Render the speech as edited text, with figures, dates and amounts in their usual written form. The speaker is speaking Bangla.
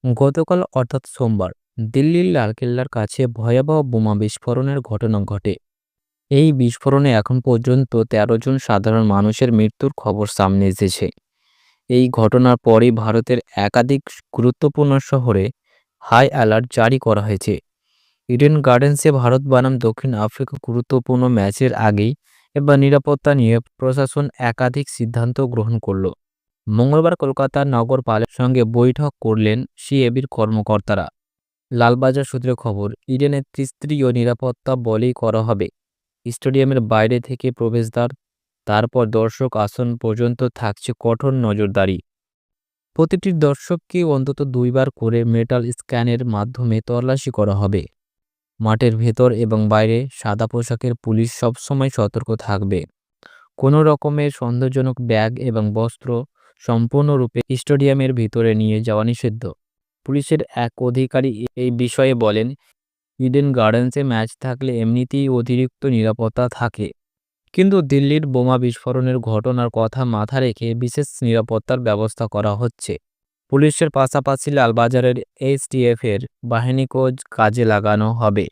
গতকাল অর্থাৎ সোমবার দিল্লির লালকেল্লার কাছে ভয়াবহ বোমা বিস্ফোরণের ঘটনা ঘটে। এই বিস্ফোরণে এখন পর্যন্ত ১৩ জন সাধারণ মানুষের মৃত্যুর খবর সামনে এসেছে। এই ঘটনার পরই ভারতের একাধিক গুরুত্বপূর্ণ শহরে হাই অ্যালার্ট জারি করা হয়েছে। ইডেন গার্ডেন্সে ভারত বনাম দক্ষিণ আফ্রিকা গুরুত্বপূর্ণ ম্যাচের আগেই এবার নিরাপত্তা নিয়ে প্রশাসন একাধিক সিদ্ধান্ত গ্রহণ করল। মঙ্গলবার কলকাতার নগরপালের সঙ্গে বৈঠক করলেন সিএবির কর্মকর্তারা। লালবাজার সূত্রে খবর, ইডেনের ত্রিস্তরীয় নিরাপত্তা বলেই করা হবে। স্টেডিয়ামের বাইরে থেকে প্রবেশদ্বার, তারপর দর্শক আসন পর্যন্ত থাকছে কঠোর নজরদারি। প্রতিটি দর্শককে অন্তত ২বার করে মেটাল স্ক্যানের মাধ্যমে তল্লাশি করা হবে। মাঠের ভেতর এবং বাইরে সাদা পোশাকের পুলিশ সবসময় সতর্ক থাকবে। কোনো রকমের সন্দেহজনক ব্যাগ এবং বস্ত্র সম্পূর্ণরূপে স্টেডিয়ামের ভিতরে নিয়ে যাওয়া নিষিদ্ধ। পুলিশের এক অধিকারী এই বিষয়ে বলেন, ইডেন গার্ডেন্সে ম্যাচ থাকলে এমনিতেই অতিরিক্ত নিরাপত্তা থাকে, কিন্তু দিল্লির বোমা বিস্ফোরণের ঘটনার কথা মাথা রেখে বিশেষ নিরাপত্তার ব্যবস্থা করা হচ্ছে। পুলিশের পাশাপাশি লালবাজারের এসটিএফ এর বাহিনীকেও কাজে লাগানো হবে।